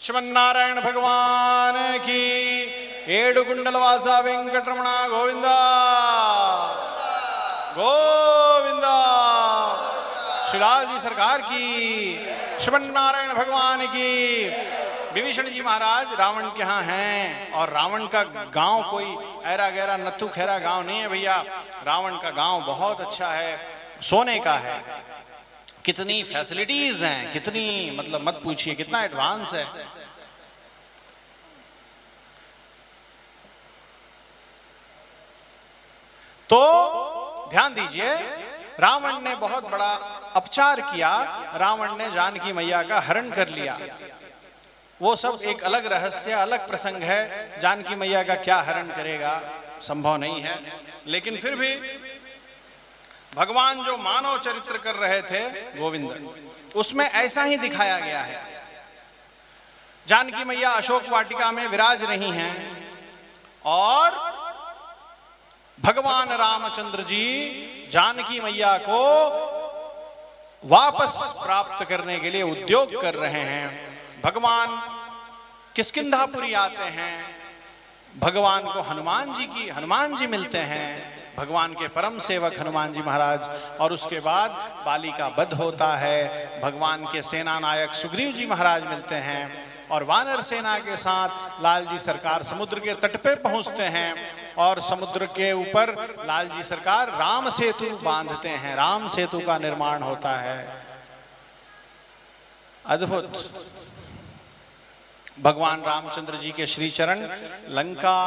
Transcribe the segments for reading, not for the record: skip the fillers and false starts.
श्रीमन्नारायण भगवान की। ఏడు కుండలవాస వెంకటరమణ గోవింద गोविंदा। शिवलाल जी सरकार की। श्रीमन्नारायण भगवान की। विभीषण जी महाराज रावण के यहाँ हैं और रावण का गांव कोई ऐरा गैरा नत्थु खैरा गांव नहीं है भैया। रावण का गांव बहुत अच्छा है, सोने का है। कितनी फैसिलिटीज हैं, कितनी मतलब मत पूछिए, कितना एडवांस है। तो ध्यान दीजिए, रावण ने बहुत बड़ा अपचार किया। रावण ने जानकी मैया का हरण कर लिया। वो सब एक अलग रहस्य, अलग प्रसंग है। जानकी मैया का क्या हरण करेगा, संभव नहीं है। लेकिन फिर भी भगवान जो मानव चरित्र कर रहे थे गोविंद, उसमें ऐसा ही दिखाया गया है। जानकी मैया अशोक वाटिका में विराज रही हैं और भगवान रामचंद्र जी जानकी मैया को वापस प्राप्त करने के लिए उद्योग कर रहे हैं। भगवान किष्किंधापुरी आते हैं। भगवान को हनुमान जी मिलते हैं, भगवान के परम सेवक हनुमान जी महाराज। और उसके बाद बाली का वध होता है। भगवान के सेना नायक सुग्रीव जी महाराज मिलते हैं और वानर सेना के साथ लाल जी सरकार समुद्र के तट पे पहुंचते हैं और समुद्र के ऊपर लाल जी सरकार राम सेतु बांधते हैं। राम सेतु का निर्माण होता है। अद्भुत। भगवान रामचंद्र जी के श्री चरण लंका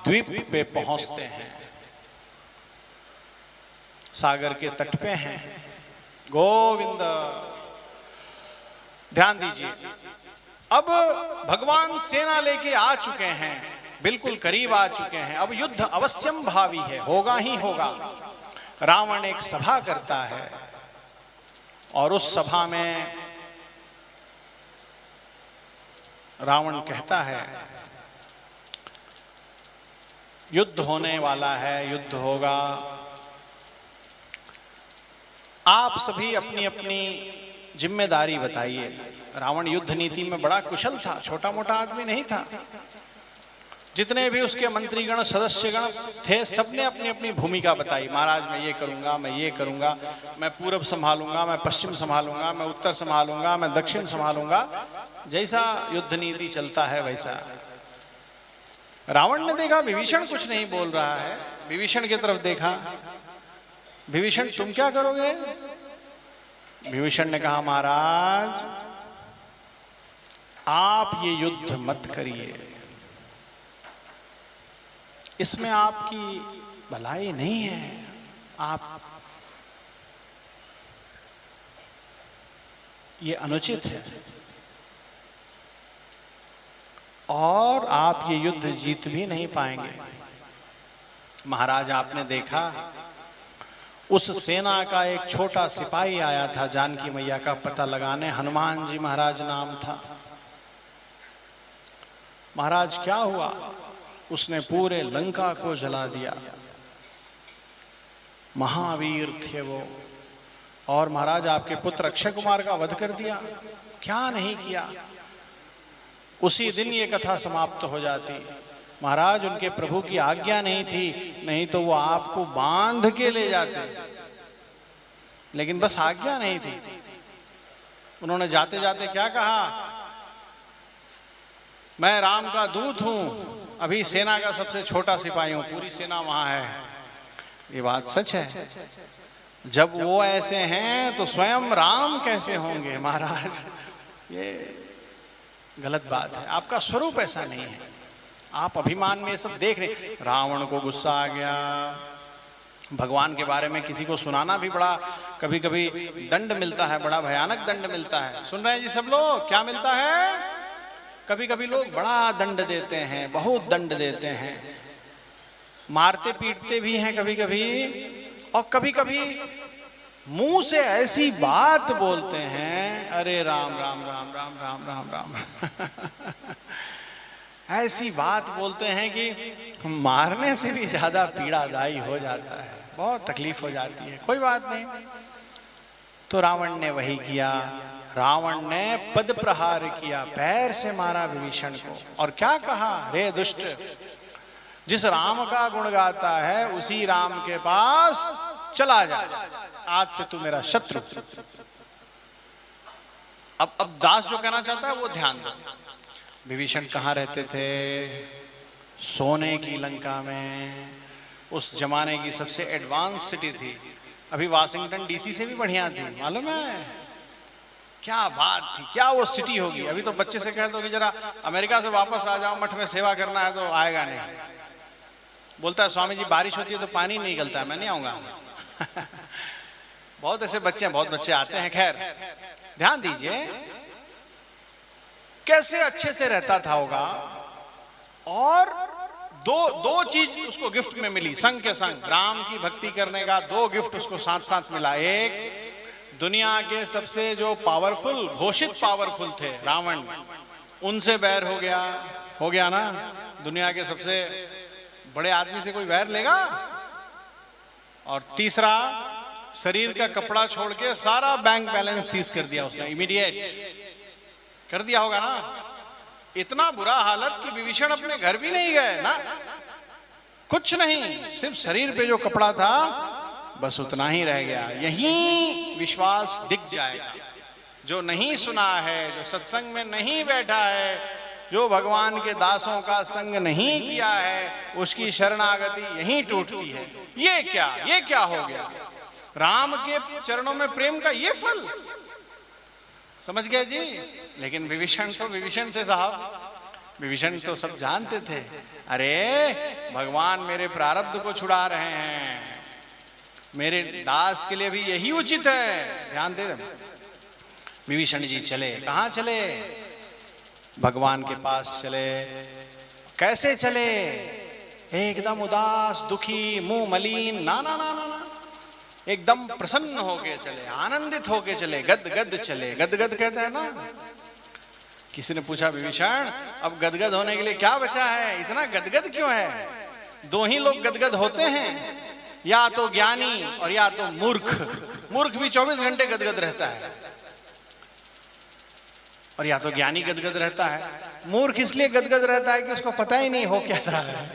द्वीप पे पहुंचते हैं, सागर के तट पे हैं। गोविंद। ध्यान दीजिए, अब भगवान सेना लेके आ चुके हैं, बिल्कुल करीब आ चुके हैं। अब युद्ध अवश्यम भावी है, होगा ही होगा। रावण एक सभा करता है और उस सभा में रावण कहता है युद्ध होने वाला है, युद्ध होगा। आप सभी अपनी अपनी जिम्मेदारी बताइए। रावण युद्ध नीति में बड़ा कुशल था, छोटा मोटा आदमी नहीं था। जितने भी उसके मंत्रीगण सदस्यगण थे, सबने अपनी अपनी भूमिका बताई। महाराज मैं ये करूंगा, मैं ये करूंगा, मैं पूरब संभालूंगा, मैं पश्चिम संभालूंगा, मैं उत्तर संभालूंगा, मैं दक्षिण संभालूंगा। जैसा युद्ध नीति चलता है वैसा। रावण ने देखा विभीषण कुछ नहीं बोल रहा है, विभीषण की तरफ देखा। विभीषण तुम क्या करोगे? विभीषण ने कहा महाराज आप ये युद्ध मत करिए, इसमें आपकी भलाई नहीं है। आप ये अनुचित है और आप ये युद्ध जीत भी नहीं पाएंगे। महाराज आपने देखा उस सेना का एक छोटा सिपाही आया था जानकी मैया का पता लगाने, हनुमान जी महाराज नाम था। महाराज क्या हुआ? उसने पूरे लंका को जला दिया। महावीर थे वो। और महाराज आपके पुत्र अक्षय कुमार का वध कर दिया। क्या नहीं किया? उसी दिन ये कथा समाप्त हो जाती। महाराज उनके प्रभु की आज्ञा नहीं थी, नहीं तो वो आपको बांध के ले जाते। लेकिन बस आज्ञा नहीं थी। उन्होंने जाते जाते क्या कहा? मैं राम का दूत हूं, अभी सेना का सबसे छोटा सिपाही हूं, पूरी सेना वहां है। ये बात सच है। जब वो ऐसे हैं तो स्वयं राम कैसे होंगे? महाराज ये गलत बात है। आपका स्वरूप ऐसा नहीं है। आप अभिमान में सब देख रहे। रावण को गुस्सा आ गया। भगवान के बारे में किसी को सुनाना भी बड़ा, कभी कभी दंड मिलता है, बड़ा भयानक दंड मिलता है। सुन रहे हैं जी सब लोग? क्या मिलता है? कभी कभी लोग बड़ा दंड देते हैं, बहुत दंड देते हैं, मारते पीटते भी हैं कभी कभी। और कभी कभी मुंह से ऐसी बात बोलते हैं, अरे राम राम राम राम राम राम राम ऐसी बात बोलते हैं कि मारने से भी ज्यादा पीड़ादायी हो जाता है, बहुत तकलीफ हो जाती है। कोई बात नहीं। तो रावण ने वही किया। रावण ने पद प्रहार किया, पैर से मारा विभीषण को, और क्या कहा, रे दुष्ट, जिस राम का गुण गाता है उसी राम के पास चला जा, आज से तू मेरा शत्रु। अब दास जो कहना चाहता है वो ध्यान दो। विभीषण कहाँ रहते थे? सोने की लंका में, उस जमाने की सबसे एडवांस सिटी थी। अभी वाशिंगटन डीसी से भी बढ़िया थी, मालूम है? क्या बात थी, क्या वो सिटी होगी। अभी तो बच्चे से कह दो कि जरा अमेरिका से वापस आ जाओ, मठ में सेवा करना है, तो आएगा नहीं। बोलता है स्वामी जी बारिश होती है तो पानी नहीं निकलता है, मैं नहीं आऊंगा। बहुत ऐसे बच्चे, बहुत बच्चे आते हैं। खैर ध्यान दीजिए कैसे अच्छे से रहता था होगा। और दो चीज उसको गिफ्ट में मिली, संग के संग राम की भक्ति करने का दो गिफ्ट उसको साथ साथ मिला। एक, दुनिया के सबसे जो पावरफुल, घोषित पावरफुल थे रावण, उनसे बैर हो गया ना। दुनिया के सबसे बड़े आदमी से कोई बैर लेगा? और तीसरा, शरीर का कपड़ा छोड़ के सारा बैंक बैलेंस सीज कर दिया उसने, इमीडिएट कर दिया होगा ना। इतना बुरा हालत कि विभीषण अपने घर भी नहीं गए ना, कुछ नहीं, सिर्फ शरीर पे जो कपड़ा था बस उतना ही रह गया। यही विश्वास दिख जाएगा। जो नहीं सुना है, जो सत्संग में नहीं बैठा है, जो भगवान के दासों का संग नहीं किया है, उसकी शरणागति यहीं टूटती है। ये क्या हो गया? राम के चरणों में प्रेम का ये फल, समझ गए जी? लेकिन विभीषण तो विभीषण थे साहब, विभीषण तो सब जानते थे। अरे भगवान मेरे प्रारब्ध को छुड़ा रहे हैं, मेरे दास के लिए भी यही उचित है। ध्यान दे। विभीषण जी चले, कहाँ चले? भगवान के पास चले। कैसे चले? एकदम उदास, दुखी, मुंह मलिन, ना ना ना ना ना, एकदम प्रसन्न होके चले, आनंदित होके चले, गदगद चले। गदगद कहते हैं ना। किसी ने पूछा विभीषण अब गदगद होने के लिए क्या बचा है, इतना गदगद क्यों है? दो ही लोग गदगद होते हैं, या तो ज्ञानी और या तो मूर्ख। मूर्ख भी 24 घंटे गदगद रहता है, और या तो ज्ञानी गदगद रहता है। मूर्ख इसलिए गदगद रहता है कि उसको पता ही नहीं हो क्या रहा है,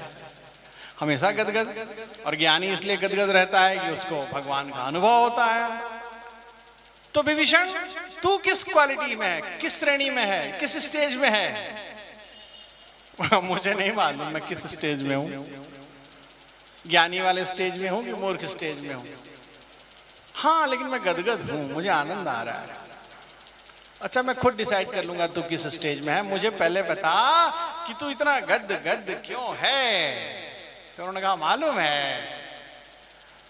हमेशा गदगद। और ज्ञानी इसलिए गदगद रहता है कि उसको भगवान का अनुभव होता है। तो विभीषण तू किस क्वालिटी में है, किस श्रेणी में है, किस स्टेज में है? मुझे नहीं मालूम मैं किस स्टेज में हूं, ज्ञानी वाले स्टेज में हूं कि मूर्ख स्टेज में हूं। हाँ लेकिन मैं गदगद हूं, मुझे आनंद आ रहा है। अच्छा मैं खुद डिसाइड कर लूंगा तू किस स्टेज में है, मुझे पहले बता कि तू इतना गदगद क्यों है। तो उन्होंने कहा मालूम है,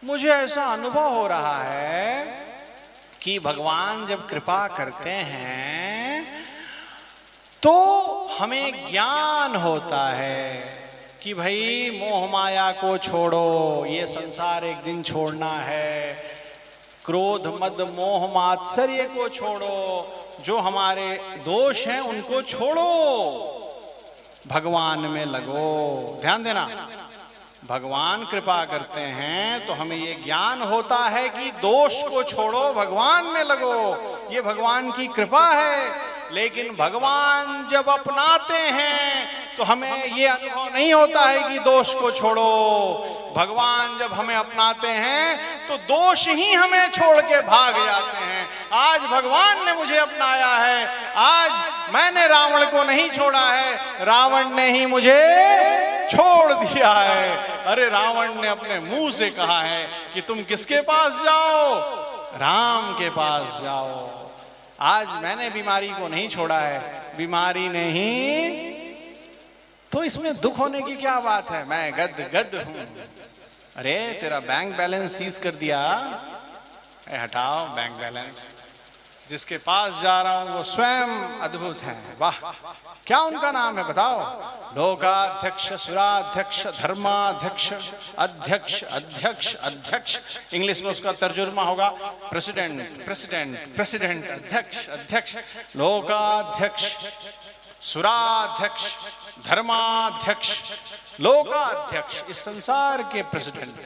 मुझे ऐसा अनुभव हो रहा है कि भगवान जब कृपा करते हैं तो हमें ज्ञान होता है कि भाई मोह माया को छोड़ो, ये संसार एक दिन छोड़ना है। क्रोध मद मोह मात्सर्य को छोड़ो, जो हमारे दोष हैं उनको छोड़ो, भगवान में लगो। ध्यान देना, भगवान कृपा करते हैं तो हमें ये ज्ञान होता है कि दोष को छोड़ो, भगवान में लगो, ये भगवान की कृपा है। लेकिन भगवान जब अपनाते हैं तो हमें ये अनुभव नहीं होता है कि दोष को छोड़ो। भगवान जब हमें अपनाते हैं तो दोष ही हमें छोड़ के भाग जाते हैं। आज भगवान ने मुझे अपनाया है, आज मैंने रावण को नहीं छोड़ा है, रावण ने ही मुझे छोड़ दिया है। अरे रावण ने अपने मुंह से कहा है कि तुम किसके पास जाओ? राम के पास जाओ। आज मैंने बीमारी को नहीं छोड़ा है, बीमारी नहीं, तो इसमें दुख होने की क्या बात है? मैं गद हूं। अरे तेरा बैंक बैलेंस सीज कर दिया, हटाओ बैंक बैलेंस। जिसके पास जा रहा हूं वो स्वयं अद्भुत हैं। वाह, क्या उनका नाम है बताओ? लोकाध्यक्ष, सुराध्यक्ष, धर्माध्यक्ष, अध्यक्ष अध्यक्ष अध्यक्ष। इंग्लिश में उसका तर्जुमा होगा प्रेसिडेंट प्रेसिडेंट प्रेसिडेंट, अध्यक्ष अध्यक्ष, लोकाध्यक्ष, सुराध्यक्ष, धर्माध्यक्ष, लोकाध्यक्ष इस संसार के प्रेसिडेंट,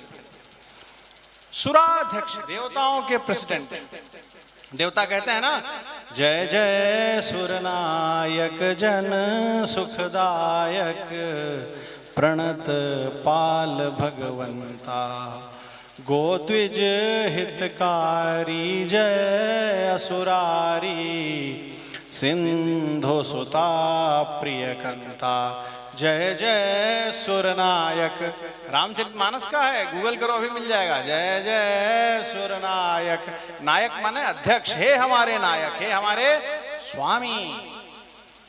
सुराध्यक्ष देवताओं के प्रेसिडेंट, देवता कहते हैं ना, जय जय सुरनायक जन सुखदायक प्रणत पाल भगवंता, गोद्विज हितकारी जय असुरारी सिंधु सुता प्रियकंता। जय जय सुरनायक, रामचरितमानस का है, गूगल करो अभी मिल जाएगा। जय जय सुरनायक, नायक माने अध्यक्ष, हे हमारे नायक, हे हमारे स्वामी।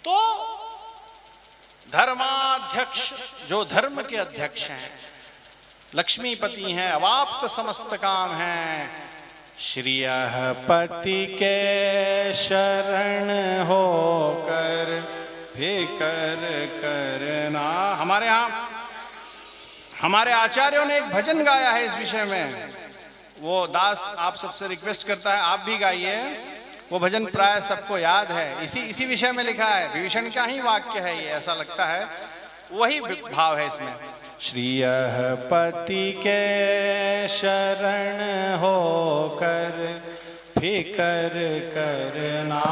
तो धर्माध्यक्ष, जो धर्म के अध्यक्ष हैं, लक्ष्मीपति हैं, अवाप्त समस्त काम हैं, श्रियः पति के शरण होकर फिकर करना। हमारे यहाँ हमारे आचार्यों ने एक भजन गाया है इस विषय में, वो दास आप सबसे रिक्वेस्ट करता है आप भी गाइए। वो भजन प्राय सबको याद है, इसी विषय में लिखा है, विभीषण का ही वाक्य है ये, ऐसा लगता है वही भाव है इसमें। श्रियः पति के शरण होकर फिकर करना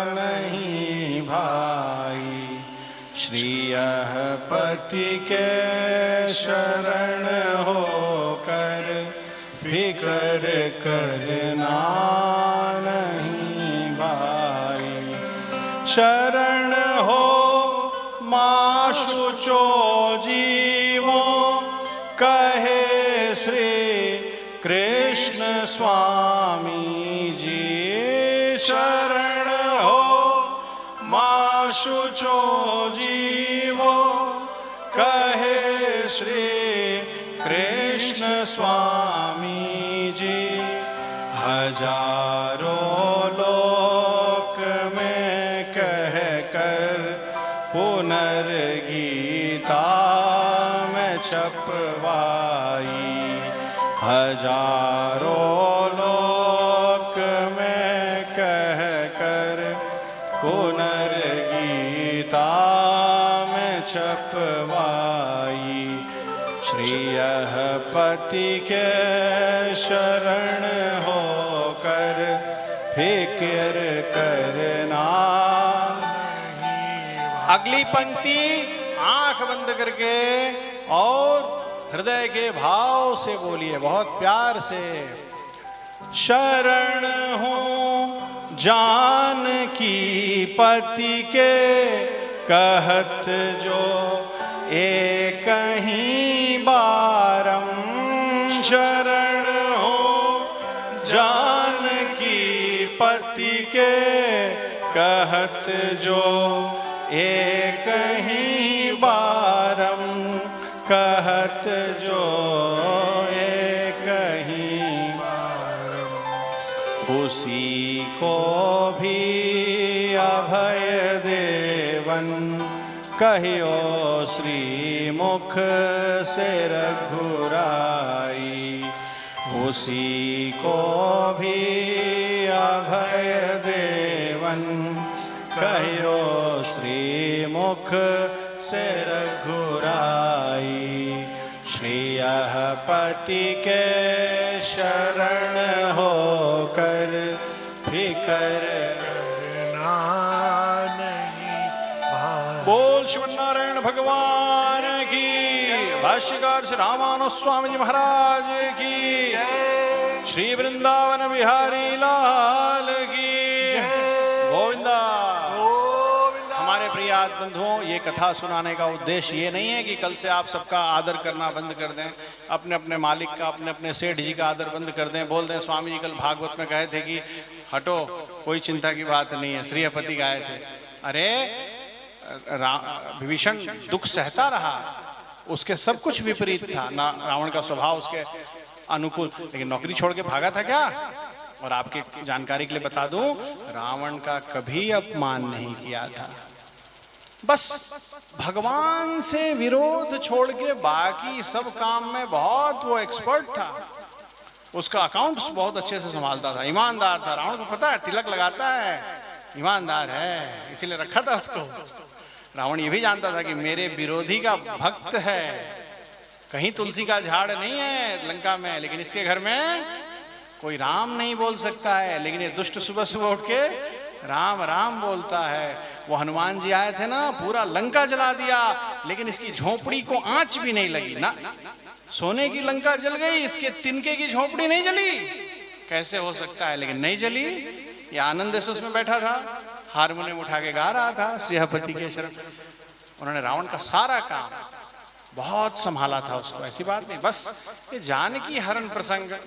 नहीं भाई, श्रियः पति के शरण होकर फिकर करना नहीं भाई। शरण हो माशुचो जीवो कहे श्री कृष्ण स्वामी जी। शरण हो माशुचो जीवो कहे श्री कृष्ण स्वामी जी। हजारों लोक में कह कर पुनर्गीता में छपवाई। हजारों लोक में कह कर पुनर्गीता में छपवाई। श्रियः पति के शरण होकर फिक्र करना। अगली पंक्ति आंख बंद करके और हृदय के भाव से बोलिए, बहुत प्यार से। शरण हूँ जानकी पति के कहत जो एक ही बारम। शरण हूँ जानकी पति के कहत जो एक ही बारम। कहत जो एक ही बारम। उसी को भी अभय देवन कहियो श्री मुख से रघुराई। उसी को भी अभय देवन कहियो श्री मुख से रघुराई। श्रियः पति के शरण होकर फिकर करना नहीं भाई। बोल श्रीमन्नारायण भगवान की। भाष्यकार श्री रामानुज स्वामी जी महाराज की। श्री वृंदावन बिहारी लाल की। गोविंदा। हमारे प्रिय बंधुओं, ये कथा सुनाने का उद्देश्य ये नहीं है कि कल से आप सबका आदर करना बंद कर दें, अपने अपने मालिक का, अपने अपने सेठ जी का आदर बंद कर दें, बोल दें स्वामी जी कल भागवत में कहे थे कि हटो, कोई चिंता की बात नहीं है, श्रीयपति गाए थे। अरे विभीषण दुख सहता रहा, उसके सब कुछ विपरीत था ना, रावण का स्वभाव उसके अनुकूल, लेकिन नौकरी छोड़ के भागा था क्या? और आपके जानकारी के लिए बता दूं, रावण का कभी अपमान नहीं किया था, बस भगवान से विरोध छोड़ के बाकी सब काम में बहुत वो एक्सपर्ट था। उसका अकाउंट्स बहुत अच्छे से संभालता था, ईमानदार था। रावण को पता है तिलक लगाता है, ईमानदार है, इसीलिए रखा था उसको। रावण ये भी जानता था कि मेरे विरोधी का भक्त है, कहीं तुलसी का झाड़ नहीं है लंका में, लेकिन इसके घर में कोई राम नहीं बोल सकता है, लेकिन ये दुष्ट सुबह सुबह उठ के राम राम बोलता है। वो हनुमान जी आए थे ना, पूरा लंका जला दिया, लेकिन इसकी झोपड़ी को आंच भी नहीं लगी ना। सोने की लंका जल गई, इसके तिनके की झोपड़ी नहीं जली, कैसे हो सकता है? लेकिन नहीं जली, ये आनंद से उसमें बैठा था, हारमोनियम उठा के गा रहा था श्रीहपति के शरण। उन्होंने रावण का सारा काम बहुत संभाला था उसको, ऐसी बात नहीं। बस ये जानकी हरण प्रसंग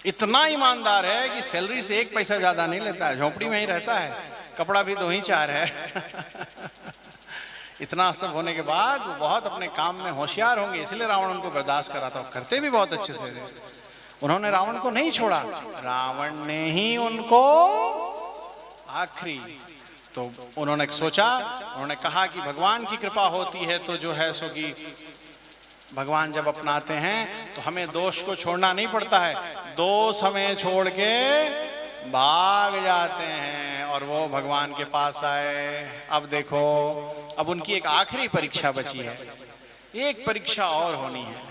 इतना ईमानदार है कि सैलरी से 1 पैसा ज्यादा नहीं लेता है, झोपड़ी में ही रहता है, कपड़ा भी 2 ही 4 है। इतना सब होने के बाद वो बहुत अपने काम में होशियार होंगे, इसलिए रावण उनको बर्दाश्त करा था। करते भी बहुत अच्छे से, उन्होंने रावण को नहीं छोड़ा, रावण ने ही उनको आखिरी। तो उन्होंने सोचा, उन्होंने कहा कि भगवान की कृपा होती है तो जो है सो कि भगवान जब अपनाते हैं तो हमें दोष को छोड़ना नहीं पड़ता है, दोष हमें छोड़ के भाग जाते हैं। और वो भगवान के पास आए। अब देखो, अब उनकी एक आखिरी परीक्षा बची है, एक परीक्षा और होनी है।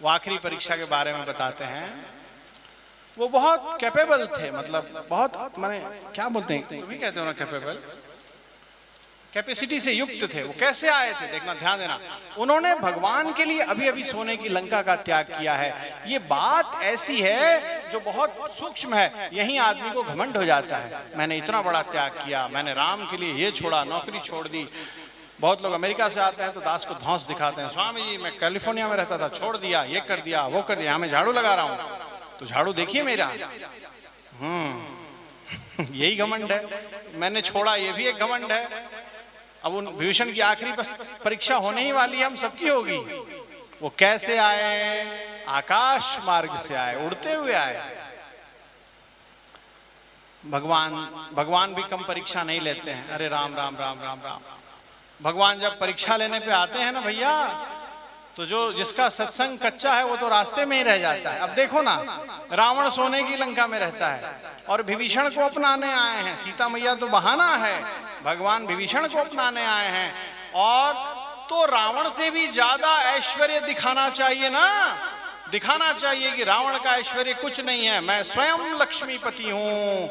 वो आखिरी परीक्षा के बारे में बताते हैं। वो बहुत कैपेबल थे, मतलब बहुत, माने क्या बोलते हैं, तुम ही कहते हो ना कैपेबल, कैपेसिटी से युक्त थे। वो कैसे आए थे देखना, ध्यान देना। उन्होंने भगवान के लिए अभी अभी सोने की लंका का त्याग किया है। ये बात ऐसी है जो बहुत सूक्ष्म है, यही आदमी को घमंड हो जाता है, मैंने इतना बड़ा त्याग किया, मैंने राम के लिए ये छोड़ा, नौकरी छोड़ दी। बहुत लोग अमेरिका से आते हैं तो दास को धौंस दिखाते हैं, स्वामी जी मैं कैलिफोर्निया में रहता था, छोड़ दिया, ये कर दिया, वो कर दिया, मैं झाड़ू लगा रहा हूँ, तो झाड़ू देखिए मेरा। यही घमंड है, मैंने छोड़ा, ये भी एक घमंड है। अब उन विभीषण की आखिरी परीक्षा होने ही वाली है, हम सबकी होगी। वो कैसे आए? आकाश मार्ग से आए, उड़ते हुए आए। भगवान भी कम परीक्षा नहीं लेते हैं। अरे राम राम राम राम राम। भगवान जब परीक्षा लेने पे आते हैं ना भैया, तो जिसका सत्संग कच्चा है वो तो रास्ते में ही रह जाता है। अब देखो ना, रावण सोने की लंका में रहता है और विभीषण को अपनाने आए हैं। सीता मैया तो बहाना है, भगवान विभीषण को अपनाने आए हैं। और तो रावण से भी ज्यादा ऐश्वर्य दिखाना चाहिए ना, दिखाना चाहिए कि रावण का ऐश्वर्य कुछ नहीं है, मैं स्वयं लक्ष्मीपति हूं।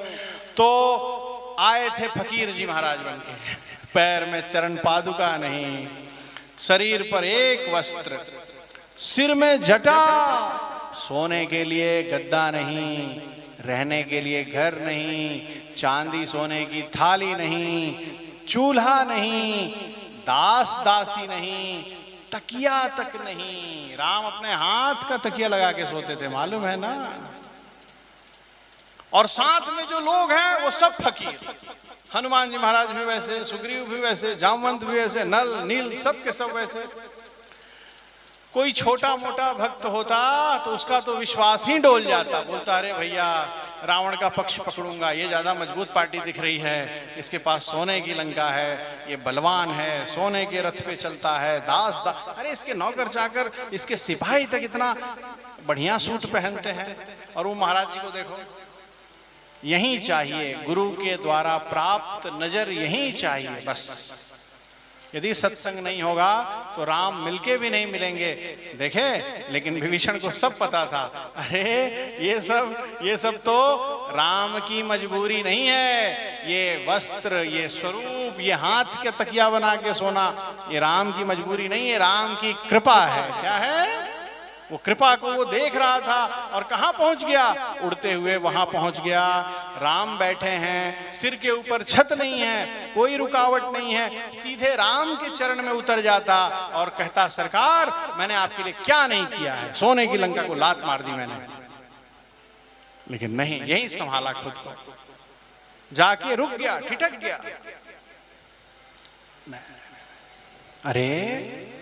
तो आए थे फकीर जी महाराज बन के, पैर में चरण पादुका नहीं, शरीर पर एक वस्त्र, सिर में जटा, सोने के लिए गद्दा नहीं, रहने के लिए घर नहीं, चांदी सोने की थाली नहीं, चूल्हा नहीं, दास दासी नहीं, तकिया तक नहीं। राम अपने हाथ का तकिया लगा के सोते थे, मालूम है ना। और साथ में जो लोग हैं वो सब फकीर, हनुमान जी महाराज भी वैसे, सुग्रीव भी वैसे, जामवंत भी वैसे, नल नील सब के सब वैसे। कोई छोटा मोटा भक्त होता तो उसका तो विश्वास ही डोल जाता, बोलता अरे भैया रावण का पक्ष पकड़ूंगा, ये ज्यादा मजबूत पार्टी दिख रही है, इसके पास सोने की लंका है, ये बलवान है, सोने के रथ पे चलता है, अरे इसके नौकर चाकर, इसके सिपाही तक इतना बढ़िया सूट पहनते हैं। और वो महाराज जी को देखो, यही चाहिए, गुरु के द्वारा प्राप्त नजर यही चाहिए बस। यदि सत्संग नहीं होगा तो राम मिलके भी नहीं मिलेंगे। देखे, लेकिन विभीषण को सब पता था, अरे ये सब तो राम की मजबूरी नहीं है, ये वस्त्र, ये स्वरूप, ये हाथ के तकिया बना के सोना, ये राम की मजबूरी नहीं है, राम की कृपा है। क्या है? वो कृपा को वो देख रहा था। और कहाँ पहुंच गया? उड़ते हुए वहां पहुंच गया। राम बैठे हैं, सिर के ऊपर छत नहीं है, कोई रुकावट नहीं है, सीधे राम के चरण में उतर जाता और कहता सरकार मैंने आपके लिए क्या नहीं किया है, सोने की लंका को लात मार दी मैंने। लेकिन नहीं, यही संभाला खुद को, जाके रुक गया, ठिठक गया। अरे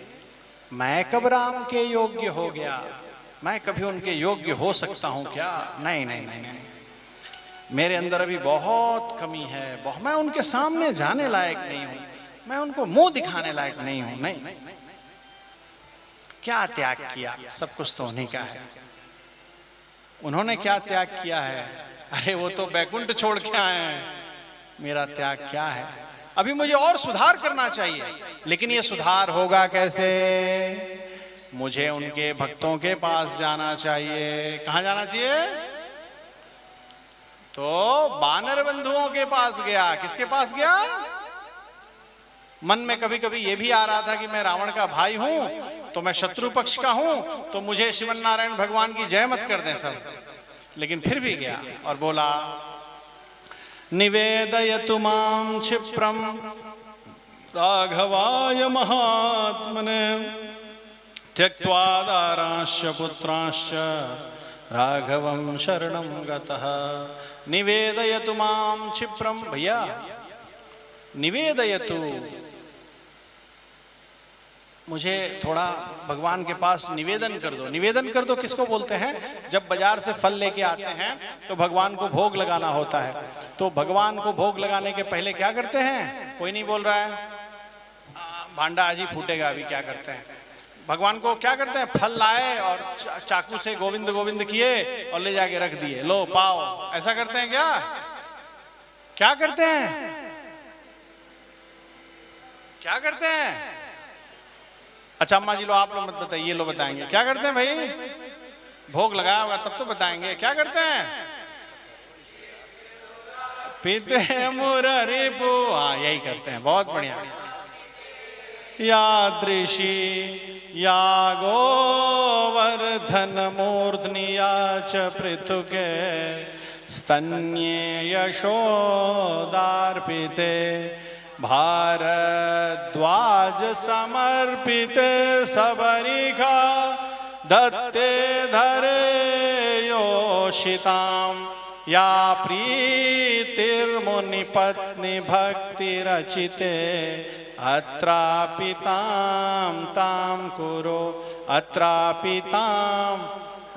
मैं कब राम के योग्य हो गया? मैं कभी उनके योग्य हो सकता हूं क्या? नहीं नहीं नहीं नहीं, मेरे अंदर अभी बहुत कमी है, मैं उनके सामने जाने लायक नहीं हूं, मैं उनको मुंह दिखाने लायक नहीं हूं। नहीं, क्या त्याग किया? सब कुछ तो उन्हीं का है। उन्होंने क्या त्याग किया है? अरे वो तो बैकुंठ छोड़ के आए हैं, मेरा त्याग क्या है? अभी मुझे और सुधार करना चाहिए, लेकिन ये सुधार होगा कैसे? मुझे उनके भक्तों के पास जाना चाहिए। कहाँ जाना चाहिए? तो वानर बंधुओं के पास गया। किसके पास गया? मन में कभी कभी ये भी आ रहा था कि मैं रावण का भाई हूं, तो मैं शत्रु पक्ष का हूं, तो मुझे श्रीमन नारायण भगवान की जय मत कर दें सब। लेकिन फिर भी गया और बोला, निवेदयतु मां क्षिप्रम राघवाय महात्मने त्यक्त्वा दारांश्च पुत्रांश्च राघवं शरणं गतः। निवेदयतु मां क्षिप्रम, भैया निवेदयतु, मुझे थोड़ा भगवान के पास निवेदन कर दो। निवेदन कर दो किसको बोलते हैं? जब बाजार से फल लेके आते हैं तो भगवान को भोग लगाना होता है। तो भगवान को भोग लगाने के पहले क्या करते हैं? कोई नहीं बोल रहा है, भांडा आज ही फूटेगा। अभी क्या करते हैं? भगवान को क्या करते हैं? फल लाए और चाकू से गोविंद गोविंद किए और ले जाके रख दिए, लो पाओ। ऐसा करते हैं क्या? क्या करते हैं? क्या करते हैं? अच्छा अम्मा जी लो, आप लोग मत बताइए, ये लोग बताएंगे। क्या करते हैं भाई? भोग लगाया होगा तब तो बताएंगे। क्या करते हैं? पीते हैं मुरारी पो, हाँ यही करते हैं। बहुत बढ़िया। यादृशी या गोवर्धन मूर्धनि या च पृथुके स्तन्ये यशोदार्पिते भारद्वाज समर्पिते सबरिखा दत्ते धरे योषितां या प्रीतिर्मुनि पत्नी भक्ति रचिते अत्रापि तां तां कुरो अत्रापि तां।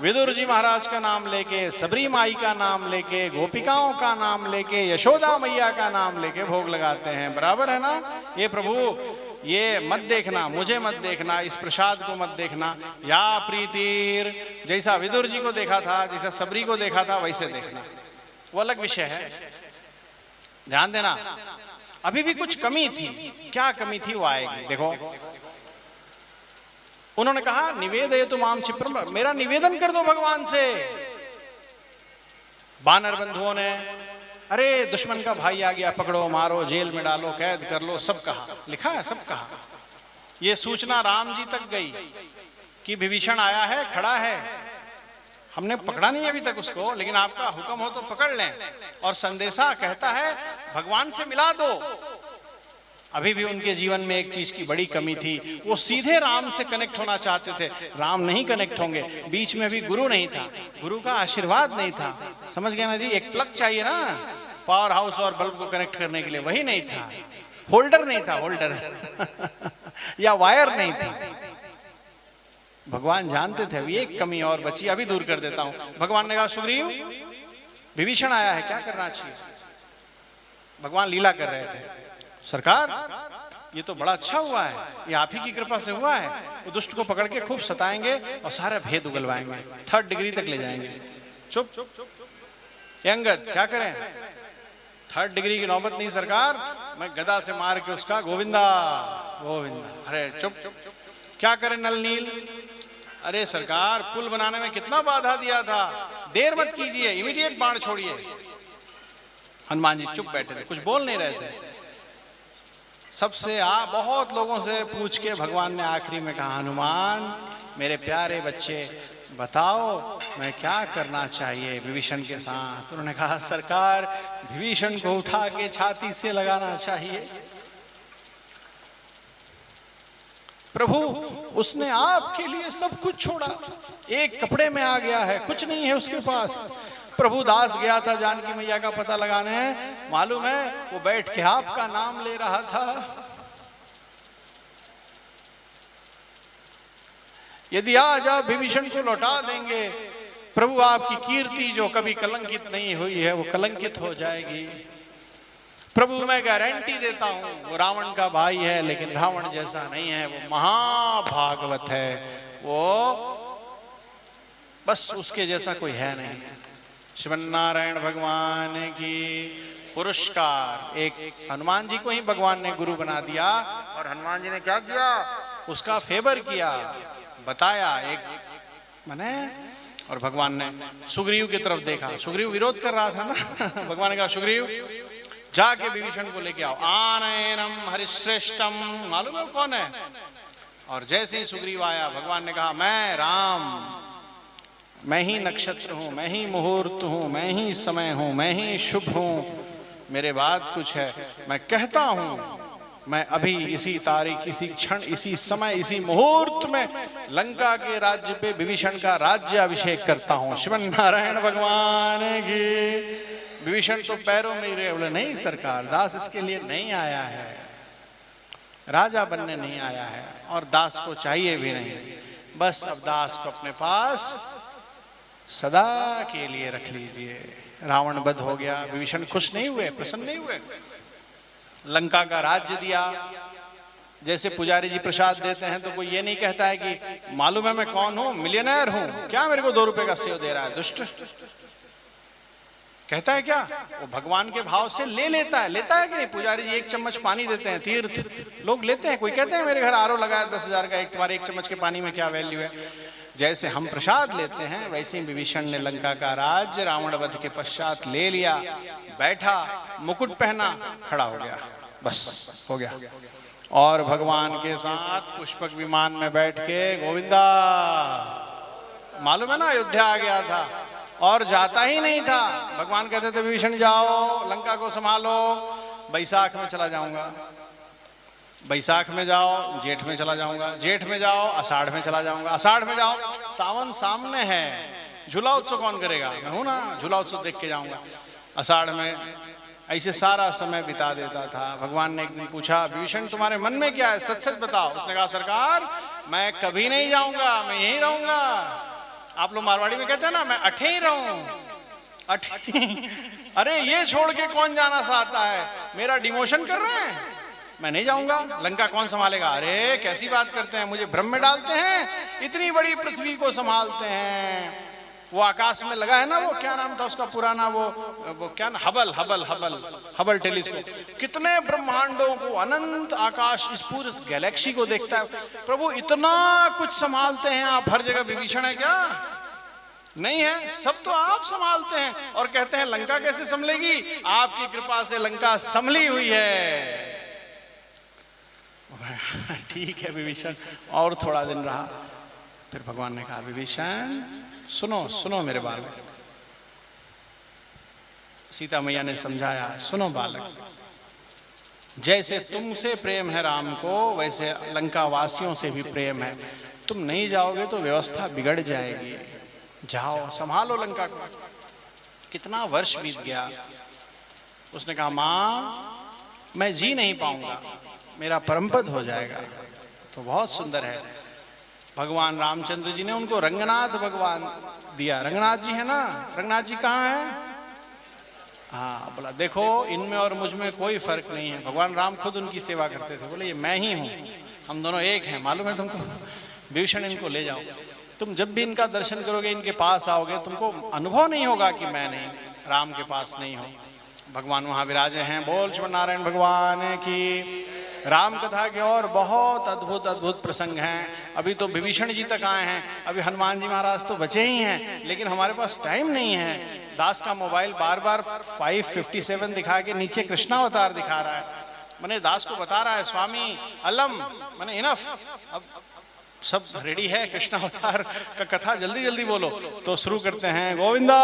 विदुर जी महाराज का नाम लेके, सबरी माई का नाम लेके, गोपिकाओं का नाम लेके, यशोदा मैया का नाम लेके भोग लगाते हैं। बराबर है ना? ये प्रभु ये मत देखना, मुझे मत देखना, इस प्रसाद को मत देखना। या प्रीतिर, जैसा विदुर जी को देखा था, जैसा सबरी को देखा था, वैसे देखना। वो अलग विषय है, ध्यान देना। अभी भी कुछ कमी थी। क्या कमी थी? वो आएगी। देखो उन्होंने कहा निवेदयतु मां क्षिप्रम, मेरा निवेदन कर दो भगवान से। वानर बंधुओं ने, अरे दुश्मन का भाई आ गया, पकड़ो मारो जेल में डालो कैद कर लो, सब कहा, लिखा है सब कहा। ये सूचना राम जी तक गई कि विभीषण आया है, खड़ा है। हमने पकड़ा नहीं अभी तक उसको, लेकिन आपका हुक्म हो तो पकड़ लें। और संदेशा कहता है भगवान से मिला दो। अभी भी उनके जीवन में एक चीज की बड़ी कमी थी, वो सीधे राम से कनेक्ट होना चाहते थे। राम नहीं कनेक्ट होंगे, बीच में भी गुरु नहीं था, गुरु का आशीर्वाद नहीं था। समझ गए ना जी? एक प्लग चाहिए ना पावर हाउस और बल्ब को कनेक्ट करने के लिए, वही नहीं था। होल्डर नहीं था, होल्डर या वायर नहीं था। भगवान जानते थे अभी एक कमी और बची, अभी दूर कर देता हूं। भगवान ने कहा सुग्रीव विभीषण आया है, क्या करना चाहिए? भगवान लीला कर रहे थे। सरकार ये तो बड़ा अच्छा हुआ है, ये आप ही की कृपा से हुआ है। वो दुष्ट को पकड़ के खूब सताएंगे और सारे भेद उगलवाएंगे, 3rd डिग्री तक ले जाएंगे। चुप अंगद, क्या करें? 3rd डिग्री की नौबत नहीं सरकार, मैं गदा से मार के उसका गोविंदा गोविंदा। अरे चुप, क्या करें नल नील? अरे सरकार पुल बनाने में कितना बाधा दिया था, देर मत कीजिए, इमीडिएट बाण छोड़िए। हनुमान जी चुप बैठे थे, कुछ बोल नहीं रहे थे। सबसे बहुत लोगों से पूछ के भगवान ने आखिरी में कहा, हनुमान मेरे प्यारे बच्चे बताओ मैं क्या करना चाहिए विभीषण के साथ? उन्होंने कहा सरकार विभीषण को उठा के छाती से लगाना चाहिए। प्रभु उसने आपके लिए सब कुछ छोड़ा, एक कपड़े में आ गया है, कुछ नहीं है उसके पास। प्रभु दास गया था जानकी मैया का पता लगाने, मालूम है वो बैठ के आपका नाम ले रहा था। यदि आज आप विभीषण को लौटा देंगे, प्रभु आपकी कीर्ति जो कभी कलंकित नहीं हुई है वो कलंकित हो जाएगी। प्रभु मैं गारंटी देता हूं वो रावण का भाई है, लेकिन रावण जैसा नहीं है, वो महाभागवत है, वो बस उसके जैसा कोई है नहीं। श्रीमन नारायण भगवान की पुरस्कार। एक हनुमान जी को ही भगवान ने गुरु बना दिया और हनुमान जी ने क्या किया? उसका फेवर किया। बताया एक माने, और भगवान ने सुग्रीव की तरफ देखा, सुग्रीव विरोध कर रहा था ना भगवान ने कहा सुग्रीव जाके विभीषण को लेके आओ। आनयनम हरिश्रेष्ठम, मालूम है कौन है? और जैसे ही सुग्रीव आया भगवान ने कहा मैं राम, मैं ही नक्षत्र हूं, मैं ही मुहूर्त हूं, मैं ही समय हूं, मैं ही शुभ हूं, मेरे बाद कुछ है, मैं कहता हूं, मैं अभी इसी तारीख, इसी क्षण, इसी समय, इसी मुहूर्त में लंका के राज्य पे विभीषण का राज्य अभिषेक करता हूं। श्रीमन नारायण भगवान की। विभीषण तो पैरों में ही रहे, बोले नहीं सरकार, दास इसके लिए नहीं आया है, राजा बनने नहीं आया है, और दास को चाहिए भी नहीं, बस अब दास को अपने पास सदा के लिए रख लीजिए। रावण वध हो गया, विभीषण खुश नहीं हुए, प्रसन्न नहीं हुए, लंका का राज्य दिया। जैसे पुजारी जी प्रसाद देते हैं तो कोई ये नहीं कहता है कि मालूम है मैं कौन हूं, मिलियनेयर हूं, क्या मेरे को 2 रुपए का सेव दे रहा है, दुष्ट कहता है क्या? वो भगवान के भाव से ले लेता है कि नहीं? पुजारी जी 1 चम्मच पानी देते हैं, तीर्थ लोग लेते हैं, कोई कहते हैं मेरे घर आरओ लगाया 10,000 का, एक तुम्हारे 1 चम्मच के पानी में क्या वैल्यू है। जैसे हम प्रसाद लेते हैं वैसे ही विभीषण ने लंका का राज्य रावण वध के पश्चात ले लिया, बैठा, मुकुट पहना, खड़ा हो गया, बस हो गया, और भगवान के साथ पुष्पक विमान में बैठ के गोविंदा, मालूम है ना अयोध्या आ गया था और जाता ही नहीं था। भगवान कहते थे विभीषण जाओ लंका को संभालो, बैसाख में चला जाऊंगा, बैसाख में जाओ, जेठ में चला जाऊंगा, जेठ में जाओ, आषाढ़ में चला जाऊंगा, आषाढ़ में जाओ, सावन सामने है, झूला उत्सव कौन करेगा, मैं हूं ना, झूला उत्सव देख के जाऊंगा। आषाढ़ में ऐसे सारा समय बिता देता था। भगवान ने एक दिन पूछा विभीषण तुम्हारे मन में क्या है, सच सच बताओ। उसने कहा सरकार मैं कभी नहीं जाऊंगा, मैं यहीं रहूंगा। आप लोग मारवाड़ी में कहते हैं ना मैं अठे ही रहूं, अठे अरे ये छोड़ के कौन जाना चाहता है, मेरा डिमोशन कर रहे हैं, मैं नहीं जाऊंगा, लंका कौन संभालेगा। अरे कैसी बात करते हैं, मुझे भ्रम में डालते हैं, इतनी बड़ी पृथ्वी को संभालते हैं। वो आकाश में लगा है ना, वो क्या नाम था उसका पुराना, वो क्या ना, Hubble Hubble Hubble Hubble telescope, कितने ब्रह्मांडों को, अनंत आकाश, इस पूरे गैलेक्सी को देखता है। प्रभु इतना कुछ संभालते हैं आप, हर जगह विभीषण है क्या? नहीं है, सब तो आप संभालते हैं, और कहते हैं लंका कैसे संभलेगी, आपकी कृपा से लंका संभली हुई है। ठीक है विभीषण, और थोड़ा दिन रहा, फिर भगवान ने कहा विभीषण सुनो सुनो मेरे बालक। सीता मैया ने समझाया, सुनो बालक, जैसे तुमसे प्रेम है राम को, वैसे लंका वासियों से भी प्रेम है। तुम नहीं जाओगे तो व्यवस्था बिगड़ जाएगी, जाओ संभालो लंका को। कितना वर्ष बीत गया। उसने कहा माँ मैं जी नहीं पाऊंगा, मेरा परमपद हो जाएगा। तो बहुत सुंदर है, भगवान रामचंद्र जी ने उनको रंगनाथ भगवान दिया। रंगनाथ जी है ना, रंगनाथ जी कहाँ है? हाँ, बोला देखो इनमें और मुझ में कोई फर्क नहीं है। भगवान राम खुद उनकी सेवा करते थे, बोले ये मैं ही हूँ, हम दोनों एक हैं, मालूम है तुमको। विभीषण इनको ले जाओ, तुम जब भी इनका दर्शन करोगे, इनके पास आओगे, तुमको अनुभव नहीं होगा कि मैं नहीं, राम के पास नहीं हो। भगवान वहाँ विराजे हैं। बोल श्री नारायण भगवान की। राम कथा के और बहुत अद्भुत अद्भुत प्रसंग हैं। अभी तो विभीषण जी तक आए हैं, अभी हनुमान जी महाराज तो बचे ही हैं, लेकिन हमारे पास टाइम नहीं है। दास का मोबाइल बार बार 557 दिखा के नीचे कृष्णावतार दिखा रहा है। मैंने दास को बता रहा है स्वामी अलम, मैंने इनफ, अब सब रेडी है, कृष्णावतार का कथा जल्दी जल्दी बोलो। तो शुरू करते हैं गोविंदा